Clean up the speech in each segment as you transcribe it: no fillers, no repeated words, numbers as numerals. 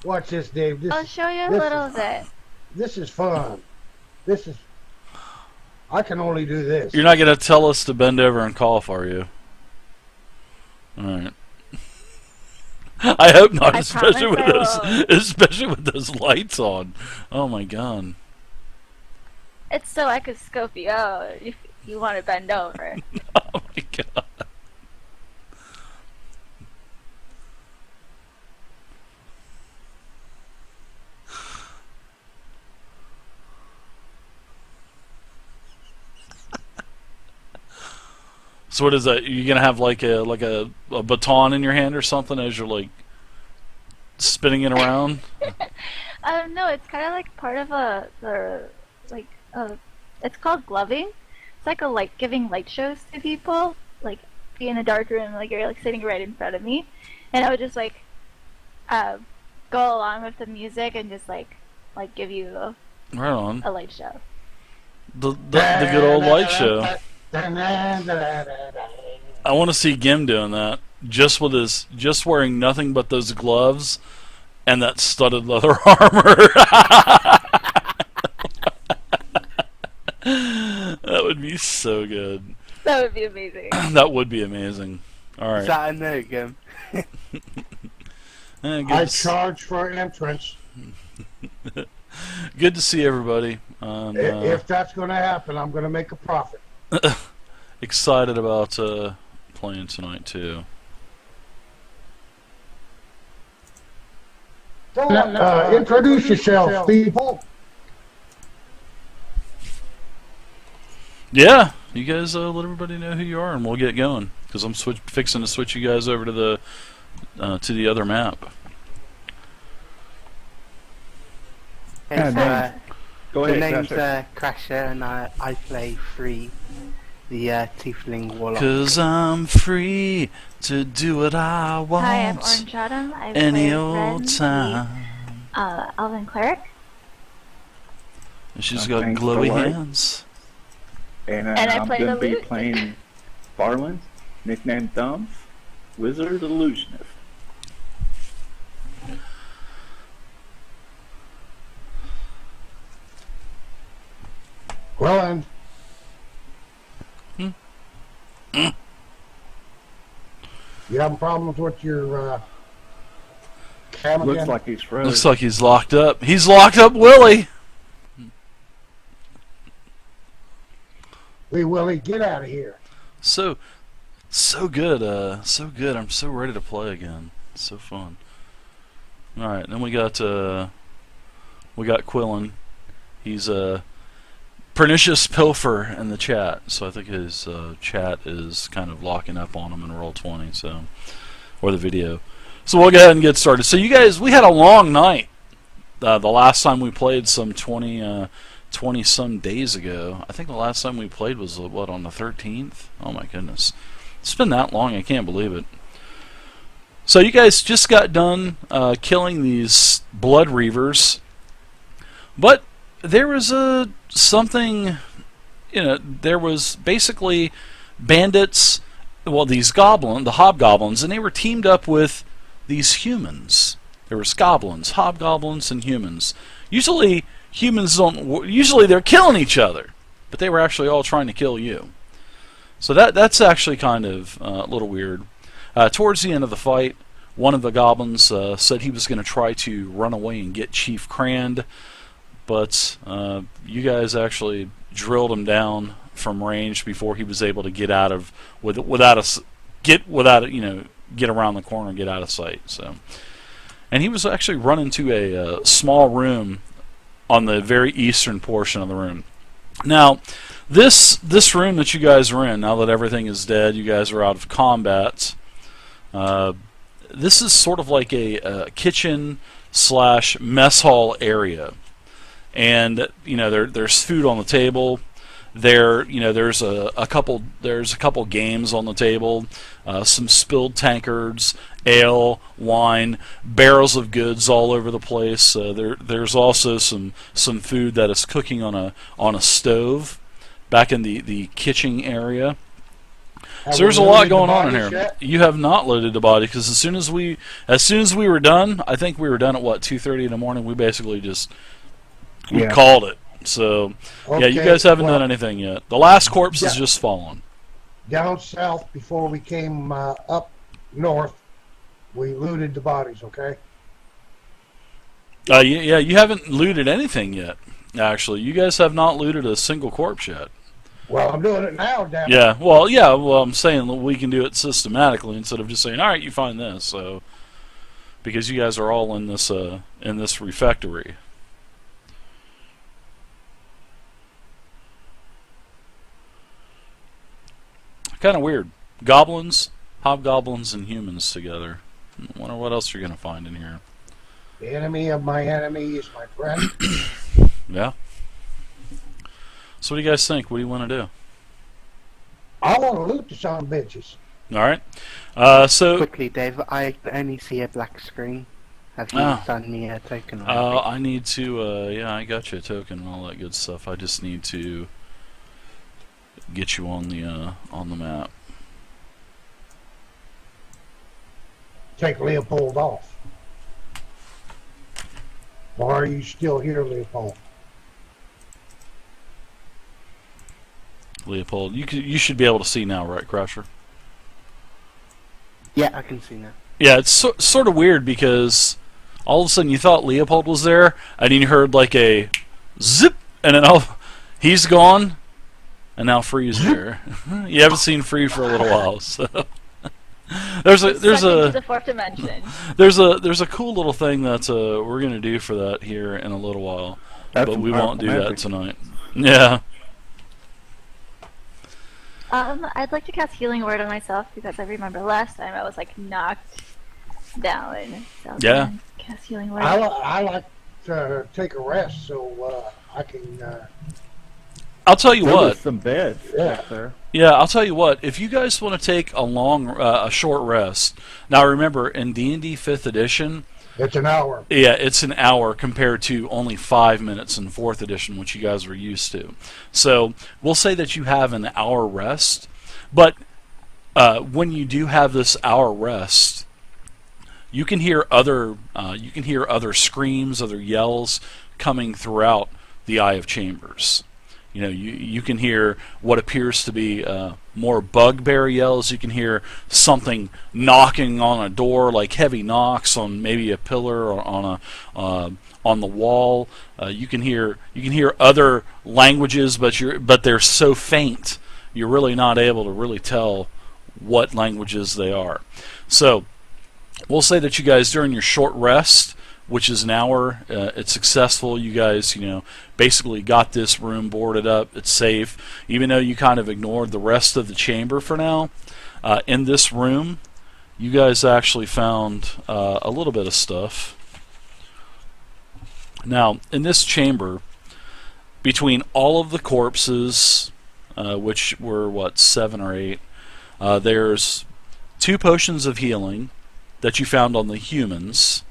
Watch this, Dave. I'll show you a little bit. This is fun. This is. I can only do this. You're not going to tell us to bend over and cough, are you? All right. I hope not, especially with those lights on. Oh my god. It's so I could scope you out if you want to bend over. Oh my god. So what is that? You gonna have like a baton in your hand or something as you're like spinning it around? No, it's kind of like part of it's called gloving. It's like giving light shows to people, like be in a dark room, like you're like sitting right in front of me, and I would just go along with the music and just like give you Right on. a light show. The good old light show. I want to see Gim doing that, just wearing nothing but those gloves and that studded leather armor. That would be so good. That would be amazing. That would be amazing. All right. Is that in there again? I charge for entrance. Good to see everybody. If that's going to happen, I'm going to make a profit. Excited about playing tonight too. Introduce yourself, people. Yeah, you guys let everybody know who you are, and we'll get going. Because I'm fixing to switch you guys over to the other map. Hey, Go the ahead, name's Crasher. Crasher, and I play Free, the Tiefling Warlock. 'Cause I'm free to do what I want. Hi, I'm Orange Autumn. I any play old Ren, time. the Elven Cleric. And she's Oh, got thanks for glowy what? hands. And, And I I'm play going to the be lute. playing Farland, nicknamed Thumbs, Wizard Illusionist. Well, and you having problems with your cam Looks again? like he's frozen. Looks like he's locked up. He's locked up, Willie. Wee Willie, get out of here. So good. So good. I'm so ready to play again. So fun. All right, then we got Quillen. He's a pernicious pilfer in the chat, so I think his chat is kind of locking up on him in Roll20, so or the video. So we'll go ahead and get started. So you guys, we had a long night. The last time we played some 20 some days ago. I think the last time we played was what, on the 13th? Oh my goodness. It's been that long, I can't believe it. So you guys just got done killing these blood reavers. But there was something, there was basically bandits, well, these the hobgoblins, and they were teamed up with these humans. There was goblins, hobgoblins, and humans. Usually humans usually they're killing each other, but they were actually all trying to kill you. So that's actually kind of a little weird. Towards the end of the fight, one of the goblins said he was going to try to run away and get Chief Crand, but you guys actually drilled him down from range before he was able to get out of get around the corner and get out of sight. So, and he was actually running to a small room on the very eastern portion of the room. Now, this room that you guys are in, now that everything is dead, you guys are out of combat. This is sort of like a kitchen / mess hall area, and there's food on the table. There's a couple games on the table, some spilled tankards, ale, wine, barrels of goods all over the place. There's also some food that is cooking on a stove back in the kitchen area. Have So there's a we lot looted the going on in bodies here. yet? You have not loaded the body because as soon as we were done, I think we were done at what 2:30 in the morning. We basically just we called it. So yeah, you Okay, guys haven't well, done anything yet. The last corpse has Yeah. just fallen. Down south, before we came up north, we looted the bodies, okay? Yeah, you haven't looted anything yet. Actually, you guys have not looted a single corpse yet. Well, I'm doing it now, damn it. Yeah, well, I'm saying that we can do it systematically instead of just saying, all right, you find this. So, because you guys are all in this refectory. Kind of weird. Goblins, hobgoblins, and humans together. I wonder what else you're gonna find in here. The enemy of my enemy is my friend. Yeah. So what do you guys think? What do you want to do? I want to loot the son of bitches. All right. So Quickly, Dave, I only see a black screen. Have you done me a token or anything? I need to. Yeah, I got you a token and all that good stuff. I just need to get you on the map. Take Leopold off. Why are you still here, Leopold? Leopold, you should be able to see now, right, Crusher? Yeah, I can see now. Yeah, it's sort of weird because all of a sudden you thought Leopold was there, and then you heard like a zip, and then he's gone, and now Free's there. You haven't seen Free for a little while, so there's Sucked into the fourth dimension. there's a cool little thing that we're gonna do for that here in a little while, That's but some we won't do powerful that magic. tonight. Yeah. I'd like to cast Healing Word on myself because I remember last time I was like knocked down. So I'm Yeah. gonna cast Healing Word. I like to take a rest so I can. I'll tell you There what. was some beds Yeah. back there. Yeah, I'll tell you what. If you guys want to take a short rest, now remember in D&D 5th edition, It's an hour. yeah, it's an hour compared to only 5 minutes in 4th edition, which you guys were used to. So we'll say that you have an hour rest, but when you do have this hour rest, you can hear other screams, other yells coming throughout the Eye of Chambers. You know, you can hear what appears to be more bugbear yells. You can hear something knocking on a door, like heavy knocks on maybe a pillar or on the wall. You can hear other languages, but they're so faint you're really not able to really tell what languages they are. So we'll say that you guys during your short rest, which is an hour, it's successful. You guys, basically got this room boarded up. It's safe, even though you kind of ignored the rest of the chamber for now. In this room, you guys actually found a little bit of stuff. Now, in this chamber, between all of the corpses, which were 7 or 8, there's 2 potions of healing that you found on the humans.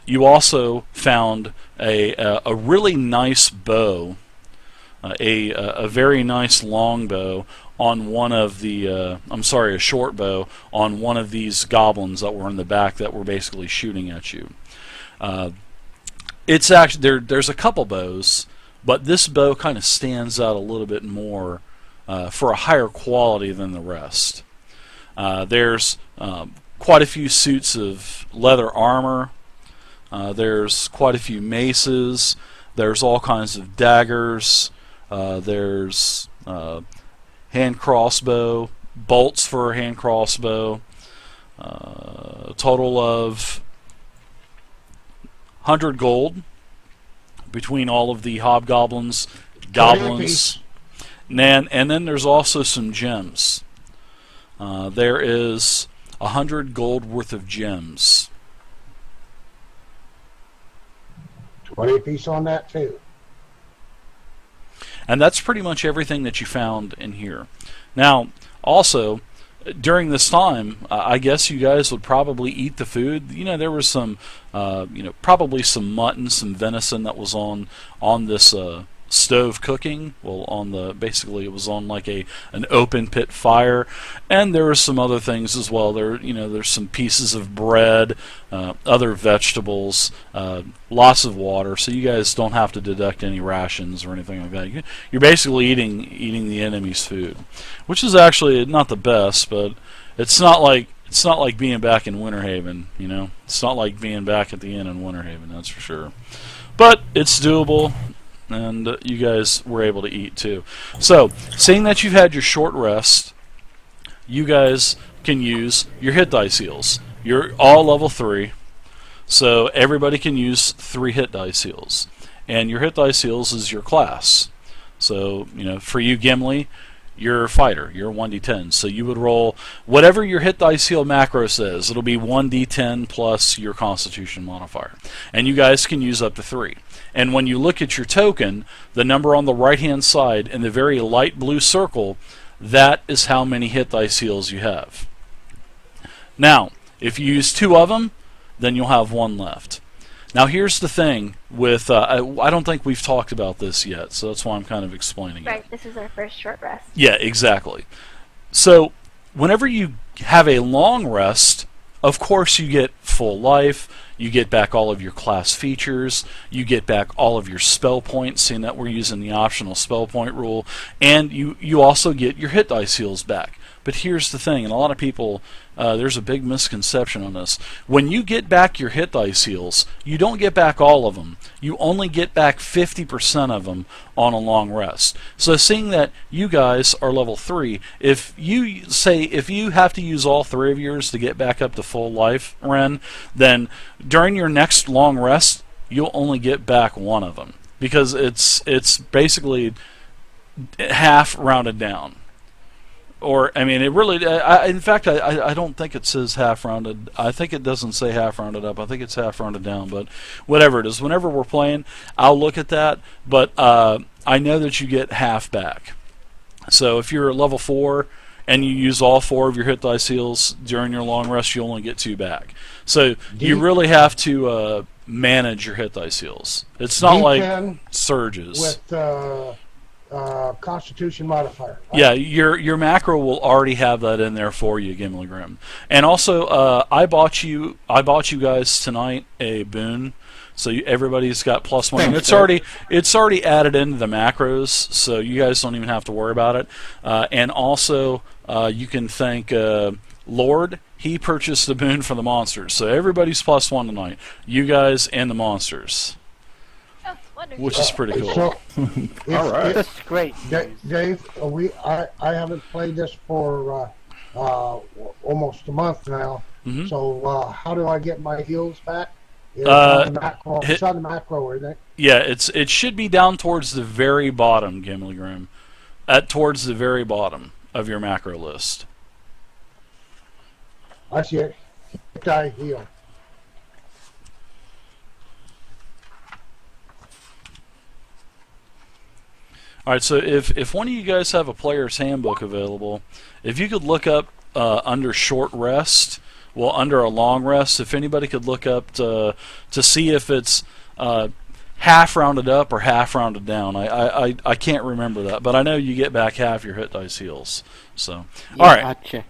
You also found a really nice bow, a very nice long bow on one of the, a short bow on one of these goblins that were in the back that were basically shooting at you. It's actually there's a couple bows, but this bow kind of stands out a little bit more for a higher quality than the rest. There's quite a few suits of leather armor. There's quite a few maces. There's all kinds of daggers. There's hand crossbow, bolts for a hand crossbow. A total of 100 gold between all of the hobgoblins, goblins, and then there's also some gems. There is 100 gold worth of gems. 20 apiece on that too. And that's pretty much everything that you found in here. Now, also, during this time, I guess you guys would probably eat the food. There was some, probably some mutton, some venison that was on this stove cooking. Well, basically it was on like an open pit fire, and there were some other things as well. There's some pieces of bread, other vegetables, lots of water. So you guys don't have to deduct any rations or anything like that. You're basically eating the enemy's food, which is actually not the best, but it's not like being back in Winterhaven. It's not like being back at the inn in Winterhaven. That's for sure. But it's doable, and you guys were able to eat too. So, seeing that you've had your short rest, you guys can use your hit dice heals. You're all level 3, so everybody can use 3 hit dice heals. And your hit dice heals is your class. So, for you, Gimli, you're a fighter. You're a 1d10. So you would roll whatever your hit dice heal macro says. It'll be 1d10 plus your constitution modifier. And you guys can use up to 3. And when you look at your token, the number on the right-hand side in the very light blue circle, that is how many hit dice heals you have. Now, if you use 2 of them, then you'll have 1 left. Now here's the thing with, I don't think we've talked about this yet, so that's why I'm kind of explaining it. Right, this is our first short rest. Yeah, exactly. So whenever you have a long rest, of course you get full life, you get back all of your class features, you get back all of your spell points, seeing that we're using the optional spell point rule, and you also get your hit dice heals back. But here's the thing, and a lot of people, there's a big misconception on this. When you get back your hit dice heals, you don't get back all of them. You only get back 50% of them on a long rest. So seeing that you guys are level 3, if you have to use all 3 of yours to get back up to full life, Ren, then during your next long rest, you'll only get back 1 of them. Because it's basically half rounded down. Or, I mean, it really, in fact, I don't think it says half rounded. I think it doesn't say half rounded up. I think it's half rounded down. But whatever it is, whenever we're playing, I'll look at that. But I know that you get half back. So if you're level 4 and you use all 4 of your hit dice heals during your long rest, you only get 2 back. So you really have to manage your hit dice heals. It's not like surges. With Constitution modifier. Right? Yeah, your macro will already have that in there for you, Gimli Grim. And also, I bought you guys tonight a boon, so everybody's got +1. And it's already added into the macros, so you guys don't even have to worry about it. And also, you can thank Lord. He purchased the boon for the monsters, so everybody's +1 tonight. You guys and the monsters. Oh, wonderful. Which is pretty cool. So, All right. That's great. Dave, I haven't played this for almost a month now. Mhm. So how do I get my heals back? It's on the macro, isn't it? Yeah, it should be down towards the very bottom, Gimli Grim. Towards the very bottom of your macro list. I see it. Die heal. Alright, so if one of you guys have a player's handbook available, if you could look up under short rest, well, under a long rest, if anybody could look up to see if it's half rounded up or half rounded down. I can't remember that, but I know you get back half your hit dice heals. So, Yeah, alright. I'll check.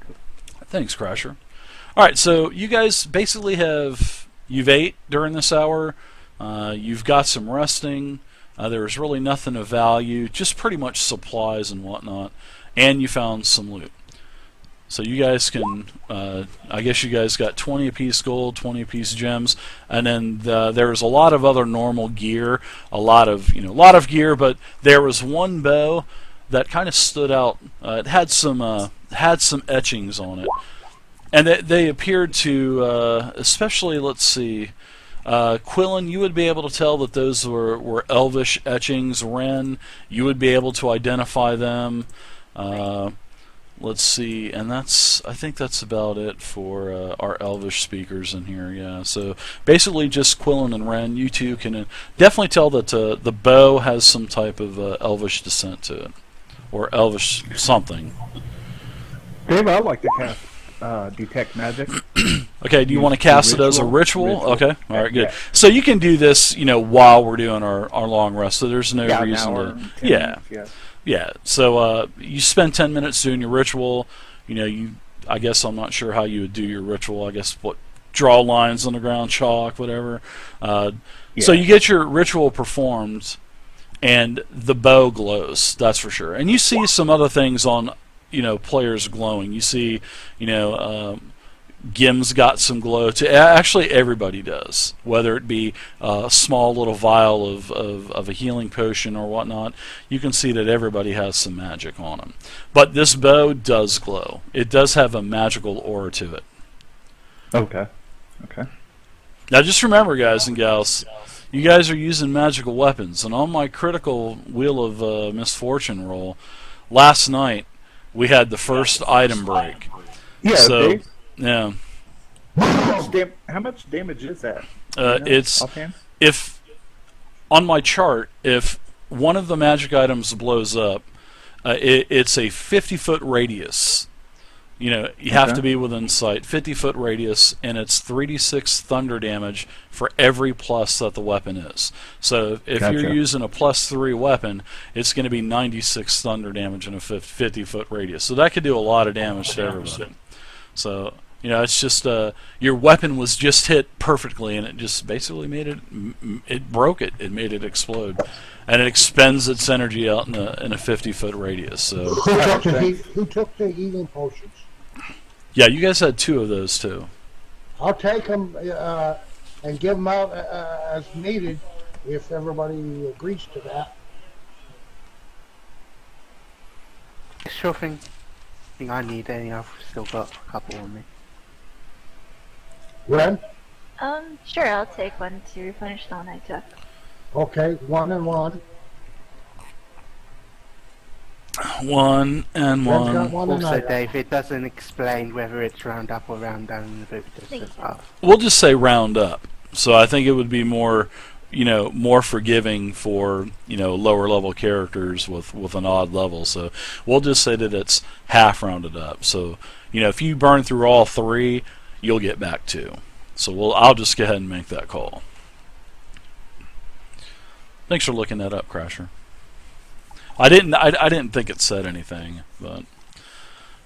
Thanks, Crasher. Alright, so you guys basically you've ate during this hour, you've got some resting. There's really nothing of value, just pretty much supplies and whatnot, and you found some loot. So you guys can, I guess you guys got 20 apiece gold, 20 apiece gems, and then there's a lot of other normal gear, a lot of gear, but there was one bow that kind of stood out. It had some etchings on it, and they appeared to, especially, let's see. Quillen, you would be able to tell that those were elvish etchings. Ren, you would be able to identify them. Let's see, and I think that's about it for our elvish speakers in here. Yeah, so basically just Quillen and Ren, you two can definitely tell that the bow has some type of elvish descent to it, or elvish something. Dave, I'd like to cast detect magic. Okay, do you Use want to cast it as a ritual? ritual? Okay, all right, good. Yeah. So you can do this, while we're doing our long rest. So there's no Yeah, an reason hour, to. 10 Yeah, minutes, yes. yeah. So you spend 10 minutes doing your ritual. I guess I'm not sure how you would do your ritual. I guess draw lines on the ground, chalk, whatever. So you get your ritual performed, and the bow glows. That's for sure. And you see some other things on, players glowing. You see, Gim's got some glow too. Actually, everybody does. Whether it be a small little vial of a healing potion or whatnot, you can see that everybody has some magic on them. But this bow does glow. It does have a magical aura to it. Okay. Now, just remember, guys and gals, you guys are using magical weapons. And on my critical Wheel of Misfortune roll, last night we had the first item break. Yeah. So, Dave, yeah. how much damage is that? It's Offhand? if on my chart, if one of the magic items blows up, it's a 50-foot radius. You have to be within sight. 50-foot radius, and it's 3d6 thunder damage for every plus that the weapon is. So if Gotcha. you're using a +3 weapon, it's going to be 96 thunder damage in a 50-foot radius. So that could do a lot of damage to everybody. So it's just your weapon was just hit perfectly, and it just basically made it broke it. It made it explode, and it expends its energy out in a 50-foot radius. So Who took the healing potions? yeah, you guys had 2 of those too. I'll take them and give them out as needed if everybody agrees to that. Sure thing. I think I need any. I've still got a couple on me. Ren? Sure, I'll take one to replenish the one I took. Okay, 1 and 1. 1 and Ren's got 1. 1 and Also, I. Dave, it doesn't explain whether it's round up or round down in the book. Just Thank says you. up. We'll just say round up. So I think it would be more, more forgiving for, lower level characters with an odd level. So we'll just say that it's half rounded up. So, if you burn through all 3, you'll get back 2. So I'll just go ahead and make that call. Thanks for looking that up, Crasher. I didn't think it said anything, but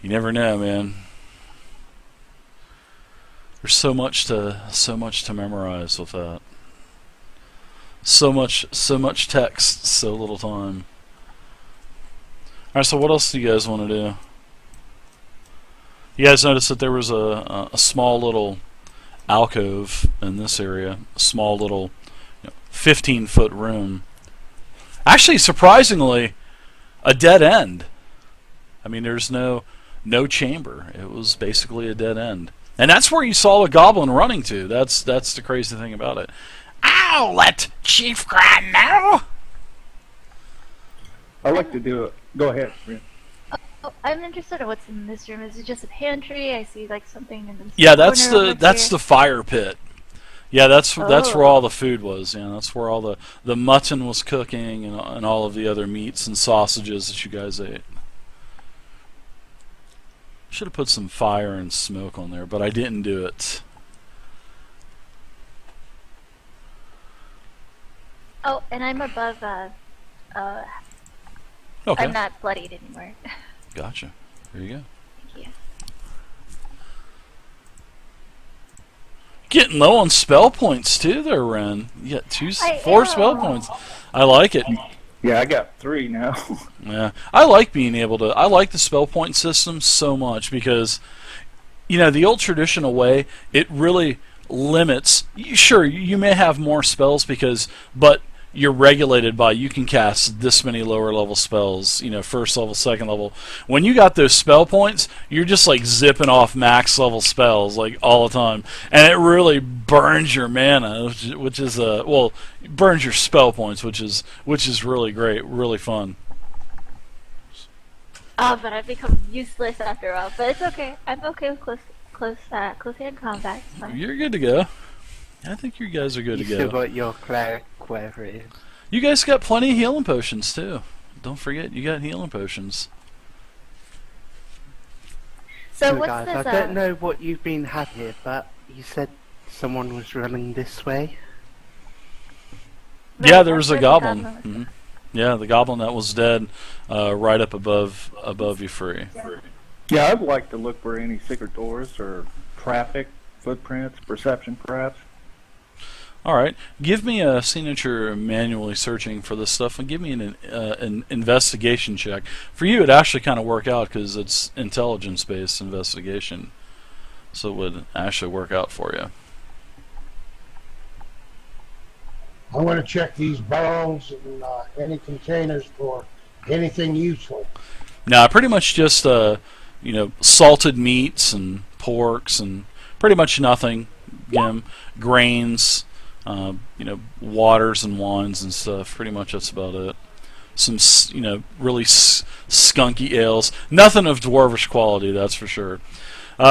you never know, man. There's so much to memorize with that. So much text, so little time. All right, so what else do you guys want to do? You guys noticed that there was a small little alcove in this area, a small little 15-foot room. Actually, surprisingly, a dead end. I mean, there's no chamber. It was basically a dead end. And that's where you saw a goblin running to. That's the crazy thing about it. Ow! Let Chief cry now! I like to do it. Go ahead. Ren. Oh, I'm interested in what's in this room. Is it just a pantry? I see like something in the Yeah, that's corner over here. the fire pit. Yeah, that's where Oh. all the food was. Yeah, that's where all the mutton was cooking and all of the other meats and sausages that you guys ate. Should have put some fire and smoke on there, but I didn't do it. Oh, and I'm above. Okay, I'm not bloodied anymore. gotcha. There you go. Thank you. Getting low on spell points too, there, Ren. You got 4 am. spell points. I like it. Yeah, I got 3 now. Yeah, I like being able to. I like the spell point system so much because, the old traditional way, it really limits. Sure, you may have more spells but you're regulated by you can cast this many lower level spells. First level, second level. When you got those spell points, you're just like zipping off max level spells like all the time, and it really burns your mana, which is burns your spell points, which is really great, really fun. Oh, but I've become useless after a while. But it's okay. I'm okay with close hand combat. It's fine. You're good to go. I think you guys are good You to still go. got your cleric, whatever it is. You guys got plenty of healing potions too. Don't forget, you got healing potions. So Two what's guys, this? I don't know what you've been having here, but you said someone was running this way. Yeah, there was a where's the goblin. goblin? Mhm. Yeah, the goblin that was dead, right up above you, Free. Yeah, I'd like to look for any secret doors or traffic, footprints, perception, perhaps. All right, give me a signature manually searching for this stuff, and give me an investigation check. For you, it actually kind of work out because it's intelligence-based investigation, so it would actually work out for you. I'm going to check these barrels and any containers for anything useful. Now, pretty much just salted meats and porks and pretty much nothing. Grains, waters and wines and stuff. Pretty much that's about it. Some really skunky ales. Nothing of dwarvish quality, that's for sure.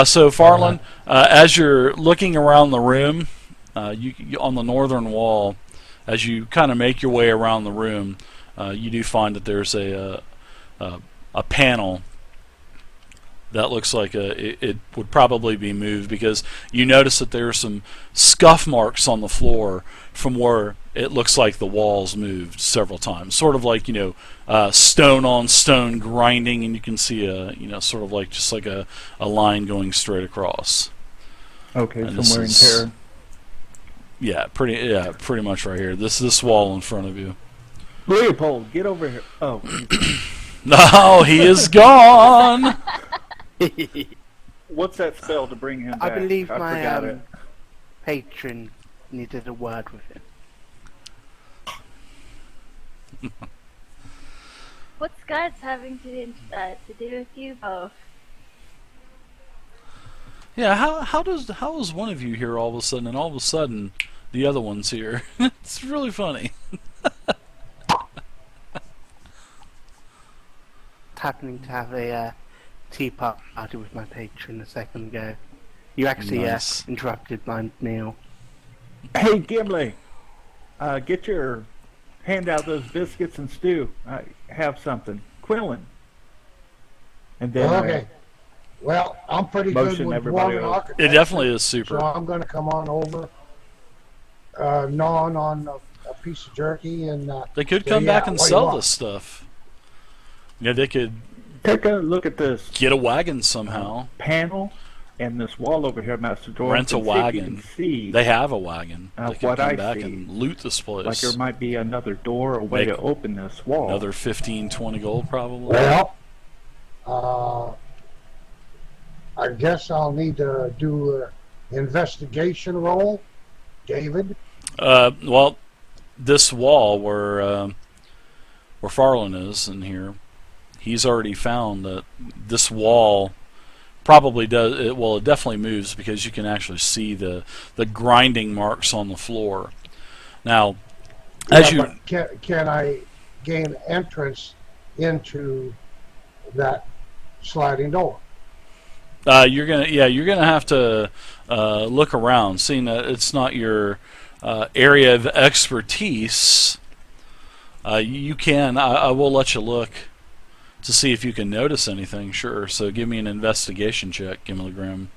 So Farland, as you're looking around the room, you on the northern wall, as you kind of make your way around the room, you do find that there's a panel that looks like it would probably be moved, because you notice that there are some scuff marks on the floor from where it looks like the walls moved several times, sort of like stone on stone grinding, and you can see sort of like just like a line going straight across. Okay, And somewhere in terror. Yeah, pretty much right here. This wall in front of you. Leopold, get over here. Oh, No, he is gone. what's that spell to bring him I back? believe I my forgot it. patron needed a word with him. What's God's having to do with you both? Yeah, how is one of you here all of a sudden, and all of a sudden the other one's here? It's really funny. Happening to have a tea party with my patron a second ago. You actually Nice. interrupted my meal. Hey, Gimli, get your hand out those biscuits and stew. I have something. Quillen. And then Okay. Well, I'm pretty good Motion with everybody dwarven over. architecture. It definitely is So super. I'm going to come on over, gnawing on a piece of jerky, and They could Yeah, come back yeah, and what do you sell want? this stuff. Yeah, they could take a look at this get a wagon somehow. panel and this wall over here, Master Dwarf. Rent a and see if you wagon. can see, They have a wagon. They could what come I back see. and loot this place. like there might be another door or way Make to open this wall. Another 15, 20 gold probably. well, I guess I'll need to do an investigation roll, David. Well, this wall where Farland is in here, he's already found that this wall probably does it. Well, it definitely moves because you can actually see the grinding marks on the floor. Now, as you But can I gain entrance into that sliding door? you're gonna have to look around, seeing that it's not your area of expertise. You can. I will let you look to see if you can notice anything. Sure. So give me an investigation check, Gimli Grim.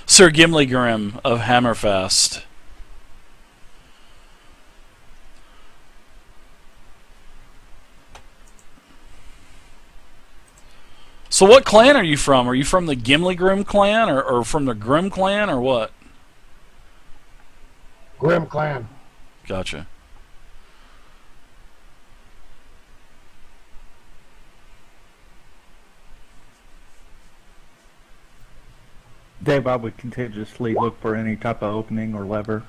Sir Gimli Grim of Hammerfast. So what clan are you from? Are you from the Gimli Grim clan, or from the Grim clan, or what? Grim Clan. Gotcha. Dave, I would contagiously look for any type of opening or lever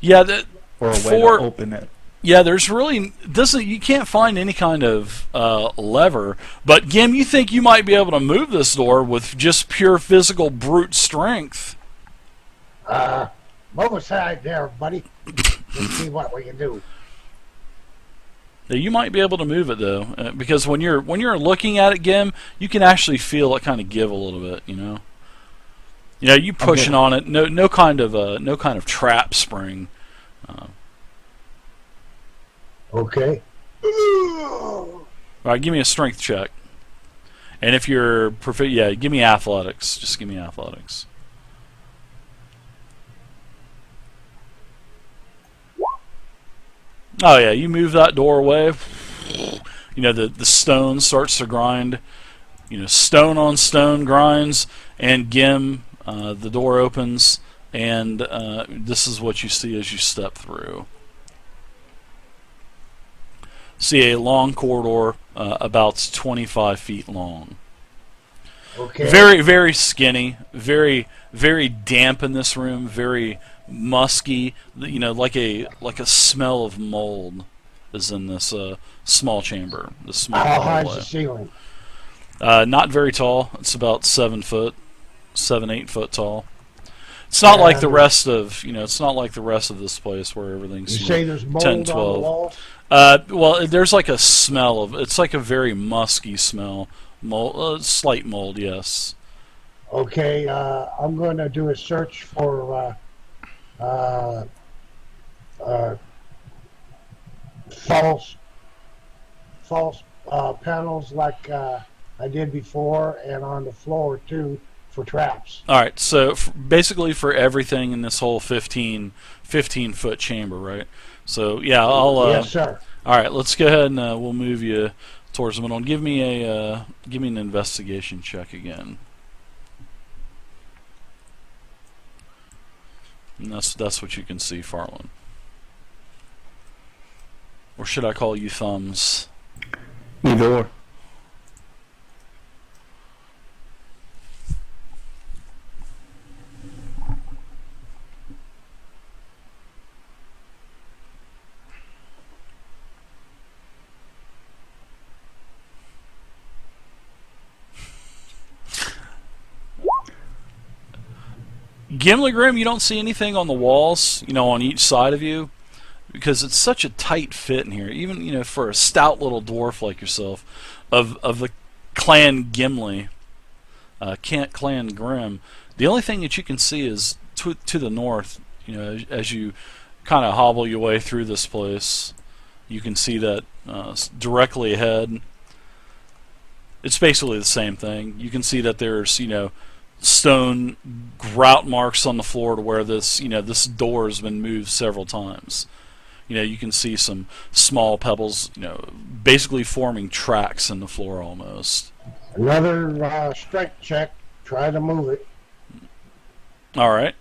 Yeah, or a way For- to open it. yeah. There's really you can't find any kind of lever. But Gim, you think you might be able to move this door with just pure physical brute strength? Move aside there, buddy. Let's see what we can do. Yeah, you might be able to move it though, because when you're looking at it, Gim, you can actually feel it kind of give a little bit. You pushing on it. No kind of trap spring. Okay. All right, give me a strength check. And if you're yeah, give me athletics. Just give me athletics. Oh yeah, you move that door away. You know, the stone starts to grind. You know, stone on stone grinds, and the door opens, and this is what you see as you step through. See a long corridor, about 25 feet long. Okay. Very, very skinny, very, very damp in this room, very musky. You know, like a smell of mold is in this small chamber. This small How high is hallway. the ceiling? Not very tall. It's about 7 foot, 8 foot tall. It's not like the rest of it's not like the rest of this place where everything's You say there's mold 10, on the 12. walls? Well, there's like a smell of. It's like a very musky smell. Mold, slight mold, yes. Okay, I'm going to do a search for false panels like I did before, and on the floor too for traps. All right, so basically for everything in this whole 15 foot chamber, right? So yeah, I'll. Yes, sir. All right, let's go ahead and we'll move you towards the middle. Give me an investigation check again. And that's what you can see, Farland. Or should I call you Thumbs? Either or. Gimli Grim, you don't see anything on the walls, on each side of you, because it's such a tight fit in here. Even, for a stout little dwarf like yourself, of the clan Gimli, clan Grim, the only thing that you can see is to the north. As you kind of hobble your way through this place, you can see that directly ahead. It's basically the same thing. You can see that there's, stone grout marks on the floor to where this door has been moved several times. You can see some small pebbles, basically forming tracks in the floor almost. Another strength check. Try to move it. All right.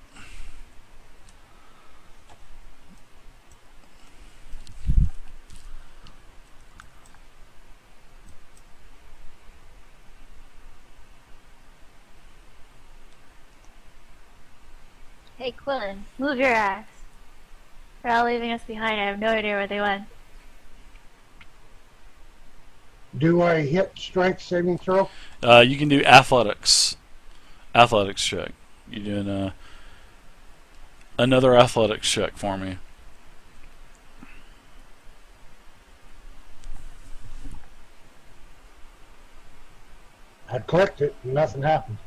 Hey, Quillen, move your ass. They're all leaving us behind. I have no idea where they went. Do I hit strength saving throw? You can do athletics. Athletics check. You're doing another athletics check for me. I clicked it and nothing happened.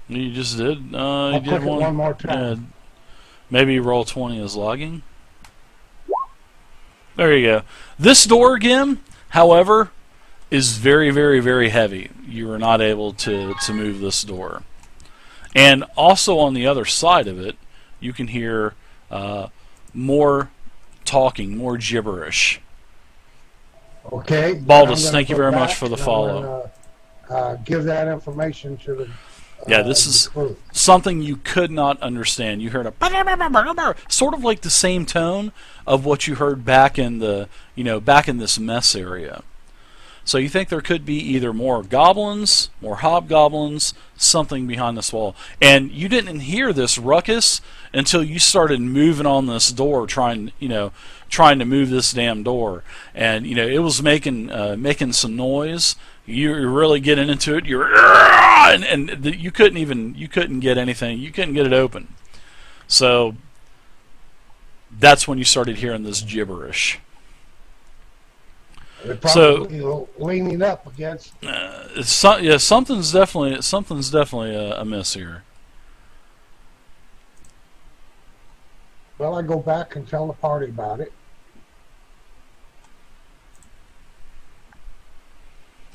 You just did. I'll You click did it one more time. Maybe roll 20 is logging. There you go. This door, Gim, however, is very, very, very heavy. You are not able to move this door. And also on the other side of it, you can hear more talking, more gibberish. Okay. Baldus, I'm thank you gonna very go much back for the and I'm follow. gonna, give that information to the. Yeah, this is crew. something you could not understand. You heard a sort of like the same tone of what you heard back in the, back in this mess area. So you think there could be either more goblins, more hobgoblins, something behind this wall. And you didn't hear this ruckus until you started moving on this door, trying to move this damn door. And it was making some noise. You're really getting into it. You couldn't get anything. You couldn't get it open. So that's when you started hearing this gibberish. They're probably leaning up against. Something's definitely amiss here. Well, I go back and tell the party about it.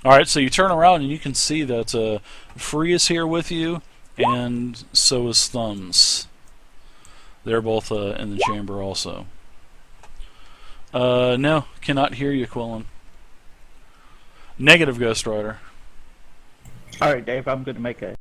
All right, so you turn around and you can see that Free is here with you, and so is Thumbs. They're both in the chamber also. No, cannot hear you, Quillen. Negative, Ghost Rider. All right, Dave. I'm going to make a